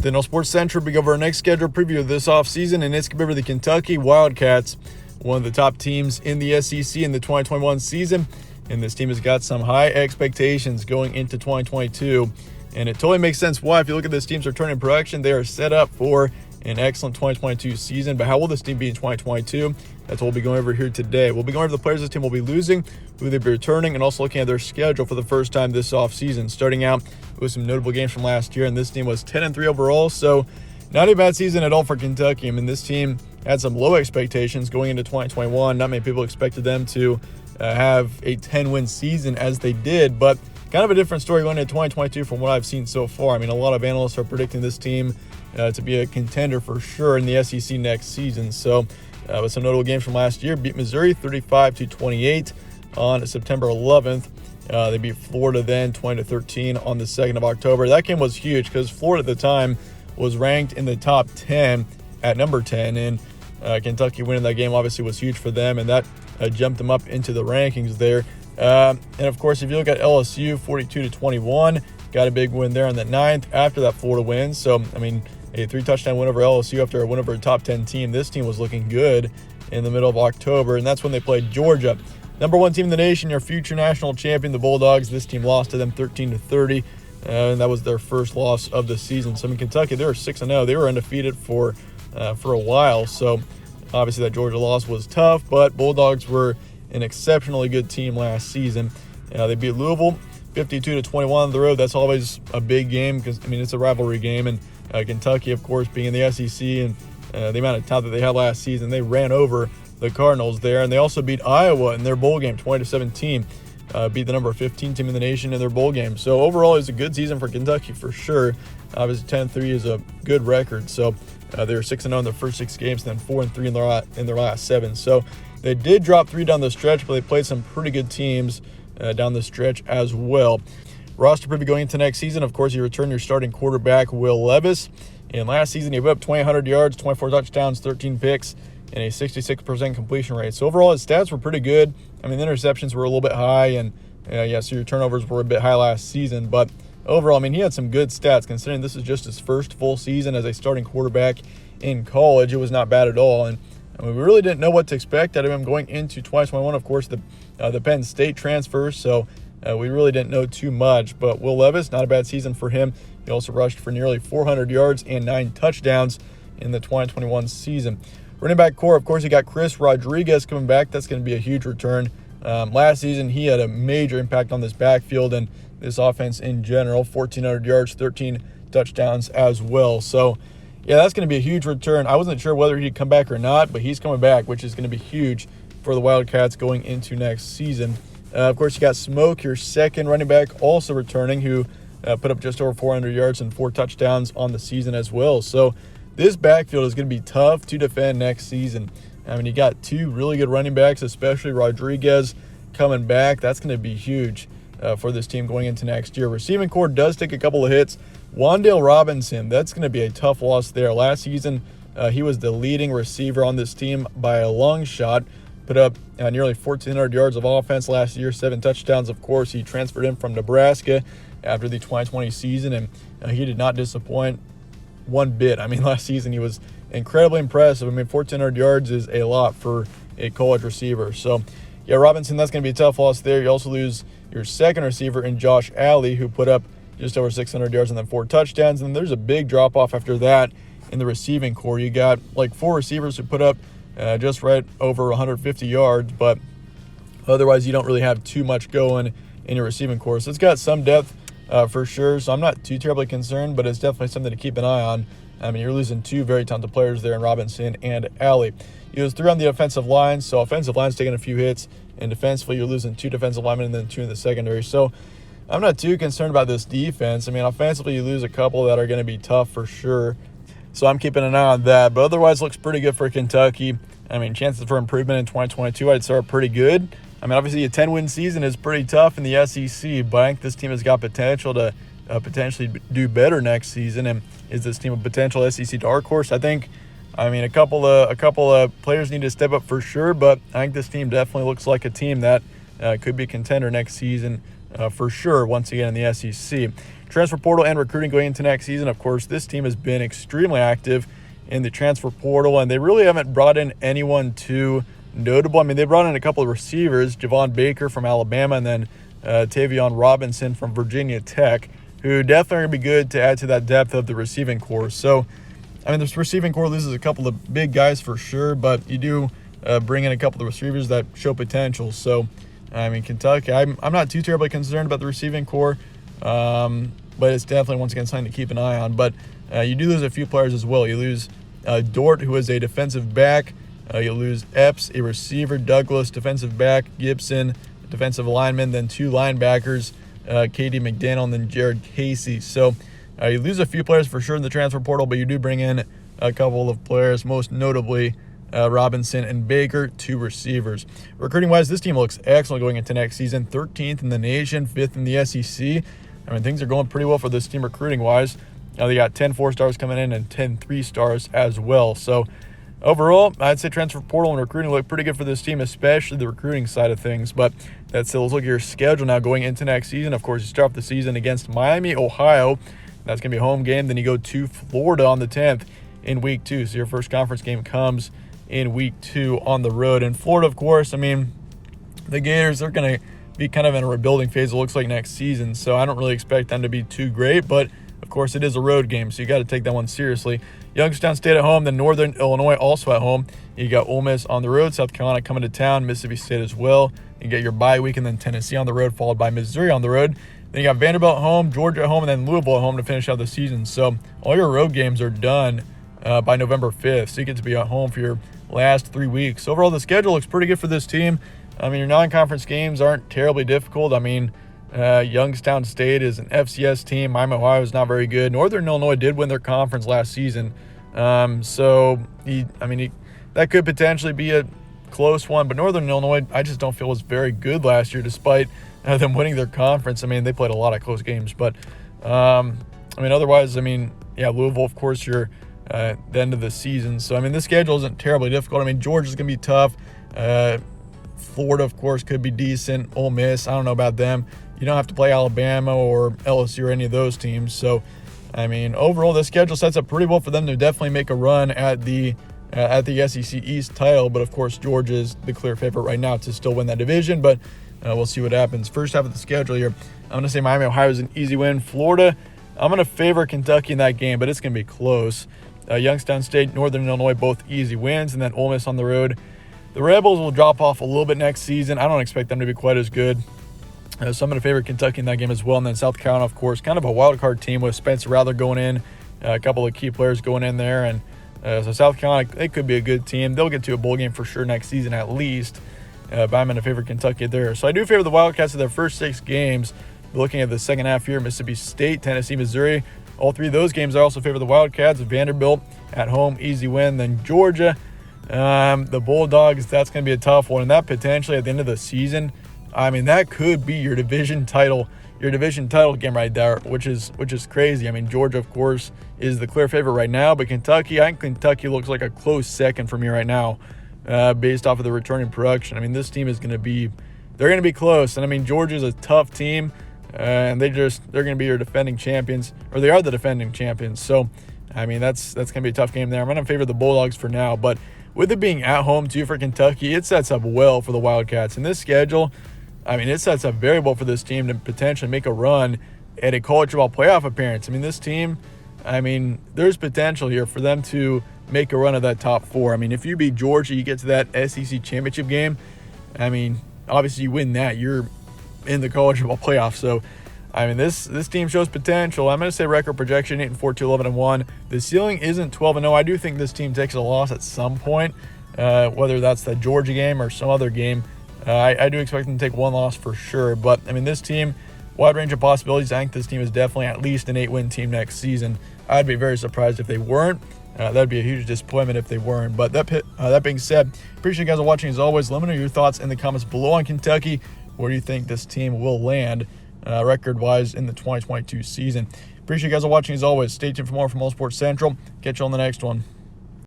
Then on Sports Central, we go over our next schedule preview of this offseason, and it's going to be over the Kentucky Wildcats, one of the top teams in the SEC in the 2021 season. And this team has got some high expectations going into 2022. And it totally makes sense why. If you look at this team's return in production, they are set up for an excellent 2022 season. But how will this team be in 2022? That's what we'll be going over here today. We'll be going over the players this team will be losing, who they'll be returning, and also looking at their schedule for the first time this offseason. Starting out with some notable games from last year, and this team was 10-3 overall, so not a bad season at all for Kentucky. I mean, this team had some low expectations going into 2021. Not many people expected them to have a 10-win season as they did, but kind of a different story going into 2022 from what I've seen so far. I mean, a lot of analysts are predicting this team to be a contender for sure in the SEC next season. So with some notable games from last year, beat Missouri 35-28 on September 11th. They beat Florida then 20-13 on the 2nd of October. That game was huge because Florida at the time was ranked in the top 10 at number 10, and Kentucky winning that game obviously was huge for them, and that jumped them up into the rankings there. And of course, if you look at LSU, 42-21, got a big win there on the 9th after that Florida win. So, I mean, a 3-touchdown win over LSU after a win over a top 10 team. This team was looking good in the middle of October, and that's when they played Georgia. Number 1 team in the nation, your future national champion, the Bulldogs. This team lost to them 13-30, and that was their first loss of the season. So, in Kentucky, they were 6-0. They were undefeated for a while. So, obviously, that Georgia loss was tough, but Bulldogs were an exceptionally good team last season. They beat Louisville 52-21 on the road. That's always a big game because, I mean, it's a rivalry game. And Kentucky, of course, being in the SEC and the amount of talent that they had last season, they ran over the Cardinals there. And they also beat Iowa in their bowl game 20-17. Beat the number 15 team in the nation in their bowl game. So overall, it's a good season for Kentucky for sure. Obviously, 10-3 is a good record. So they were 6-0 in their first 6 games, and then 4-3 in their last 7. So they did drop 3 down the stretch, but they played some pretty good teams down the stretch as well. Roster preview going into next season. Of course, you return your starting quarterback, Will Levis. And last season, he put up 2,800 yards, 24 touchdowns, 13 picks, and a 66% completion rate. So overall, his stats were pretty good. I mean, the interceptions were a little bit high, and so your turnovers were a bit high last season. But overall, I mean, he had some good stats considering this is just his first full season as a starting quarterback in college. It was not bad at all, and I mean, we really didn't know what to expect out of him going into 2021. Of course, the Penn State transfer, so we really didn't know too much. But Will Levis, not a bad season for him. He also rushed for nearly 400 yards and 9 touchdowns in the 2021 season. Running back core, of course, you got Chris Rodriguez coming back. That's going to be a huge return. Last season, he had a major impact on this backfield and this offense in general. 1,400 yards, 13 touchdowns as well. So, yeah, that's going to be a huge return. I wasn't sure whether he'd come back or not, but he's coming back, which is going to be huge for the Wildcats going into next season. Of course, you got Smoke, your second running back, also returning, who put up just over 400 yards and 4 touchdowns on the season as well. So this backfield is going to be tough to defend next season. I mean, you got 2 really good running backs, especially Rodriguez coming back. That's going to be huge for this team going into next year. Receiving core does take a couple of hits. Wan'Dale Robinson, that's going to be a tough loss there. Last season, he was the leading receiver on this team by a long shot. Put up nearly 1,400 yards of offense last year, 7 touchdowns. Of course, he transferred in from Nebraska after the 2020 season, and he did not disappoint one bit. I mean, last season he was incredibly impressive. I mean, 1,400 yards is a lot for a college receiver. So, yeah, Robinson, that's going to be a tough loss there. You also lose your second receiver in Josh Alley, who put up just over 600 yards and then 4 touchdowns. And there's a big drop-off after that in the receiving core. You got like 4 receivers who put up just right over 150 yards, but otherwise you don't really have too much going in your receiving core. So it's got some depth for sure, so I'm not too terribly concerned, but it's definitely something to keep an eye on. I mean, you're losing 2 very talented players there in Robinson and Alley. You lose 3 on the offensive line, so offensive line's taking a few hits, and defensively you're losing 2 defensive linemen and then 2 in the secondary. So I'm not too concerned about this defense. I mean, offensively you lose a couple that are going to be tough for sure, so I'm keeping an eye on that. But otherwise, looks pretty good for Kentucky. I mean, chances for improvement in 2022, I'd say, are pretty good. I mean, obviously a 10-win season is pretty tough in the SEC, but I think this team has got potential to potentially do better next season. And is this team a potential SEC dark horse? I think, I mean, a couple of players need to step up for sure, but I think this team definitely looks like a team that could be a contender next season for sure once again in the SEC. Transfer portal and recruiting going into next season. Of course, this team has been extremely active in the transfer portal, and they really haven't brought in anyone too notable. I mean, they brought in a couple of receivers, Javon Baker from Alabama, and then Tavion Robinson from Virginia Tech, who definitely are going to be good to add to that depth of the receiving corps. So, I mean, this receiving corps loses a couple of big guys for sure, but you do bring in a couple of receivers that show potential. So, I mean, Kentucky, I'm not too terribly concerned about the receiving corps, but it's definitely, once again, something to keep an eye on. But you do lose a few players as well. You lose Dort, who is a defensive back. You lose Epps, a receiver. Douglas, defensive back. Gibson, defensive lineman. Then 2 linebackers, Katie McDaniel and then Jared Casey. So you lose a few players for sure in the transfer portal, but you do bring in a couple of players, most notably Robinson and Baker, 2 receivers. Recruiting-wise, this team looks excellent going into next season. 13th in the nation, 5th in the SEC. I mean, things are going pretty well for this team recruiting-wise. They got 10 4-stars coming in and 10 3-stars as well. So overall, I'd say transfer portal and recruiting look pretty good for this team, especially the recruiting side of things. But that's it. Let's look at your schedule now going into next season. Of course, you start off the season against Miami, Ohio. That's going to be a home game. Then you go to Florida on the 10th in week 2. So your first conference game comes in week 2 on the road. And Florida, of course, I mean, the Gators, they're going to be kind of in a rebuilding phase, it looks like, next season. So I don't really expect them to be too great. But, of course, it is a road game, so you got to take that one seriously. Youngstown State at home, then Northern Illinois also at home. You got Ole Miss on the road, South Carolina coming to town, Mississippi State as well. You get your bye week, and then Tennessee on the road, followed by Missouri on the road. Then you got Vanderbilt at home, Georgia at home, and then Louisville at home to finish out the season. So all your road games are done by November 5th, so you get to be at home for your last 3 weeks. Overall, the schedule looks pretty good for this team. I mean, your non-conference games aren't terribly difficult. I mean, Youngstown State is an FCS team. Miami, Ohio is not very good. Northern Illinois did win their conference last season. That could potentially be a close one. But Northern Illinois, I just don't feel was very good last year, despite them winning their conference. I mean, they played a lot of close games. But, otherwise, Louisville, of course, you're the end of the season. So, this schedule isn't terribly difficult. Georgia's going to be tough. Florida, of course, could be decent. Ole Miss, I don't know about them. You don't have to play Alabama or LSU or any of those teams. So, overall, the schedule sets up pretty well for them to definitely make a run at the SEC East title. But, of course, Georgia is the clear favorite right now to still win that division. But we'll see what happens. First half of the schedule here, I'm going to say Miami, Ohio is an easy win. Florida, I'm going to favor Kentucky in that game, but it's going to be close. Youngstown State, Northern Illinois, both easy wins. And then Ole Miss on the road. The Rebels will drop off a little bit next season. I don't expect them to be quite as good. So I'm going to favor Kentucky in that game as well. And then South Carolina, of course, kind of a wild card team with Spencer Rattler going in, a couple of key players going in there. And so South Carolina, they could be a good team. They'll get to a bowl game for sure next season at least. But I'm going to favor Kentucky there. So I do favor the Wildcats in their first 6 games. Looking at the second half here, Mississippi State, Tennessee, Missouri. All 3 of those games I also favor the Wildcats. Vanderbilt at home, easy win. Then Georgia. The Bulldogs, that's going to be a tough one. And that potentially at the end of the season, that could be your division title game right there, which is crazy. Georgia, of course, is the clear favorite right now, but Kentucky, I think Kentucky looks like a close second for me right now, based off of the returning production. This team is going to be, they're going to be close. And Georgia's a tough team, and they're going to be your defending champions, or they are the defending champions. So, that's going to be a tough game there. I'm going to favor the Bulldogs for now, but with it being at home, too, for Kentucky, it sets up well for the Wildcats. In this schedule, it sets up very well for this team to potentially make a run at a college football playoff appearance. This team, there's potential here for them to make a run of that top 4. If you beat Georgia, you get to that SEC championship game. Obviously you win that, you're in the college football playoff. So, this team shows potential. I'm going to say record projection 8-4, 2-11-1. The ceiling isn't 12-0. I do think this team takes a loss at some point, whether that's the Georgia game or some other game. I do expect them to take one loss for sure. But, this team, wide range of possibilities. I think this team is definitely at least an 8-win team next season. I'd be very surprised if they weren't. That'd be a huge disappointment if they weren't. But that being said, appreciate you guys watching as always. Let me know your thoughts in the comments below on Kentucky. Where do you think this team will land record-wise in the 2022 season? Appreciate you guys watching as always. Stay tuned for more from All Sports Central. Catch you on the next one.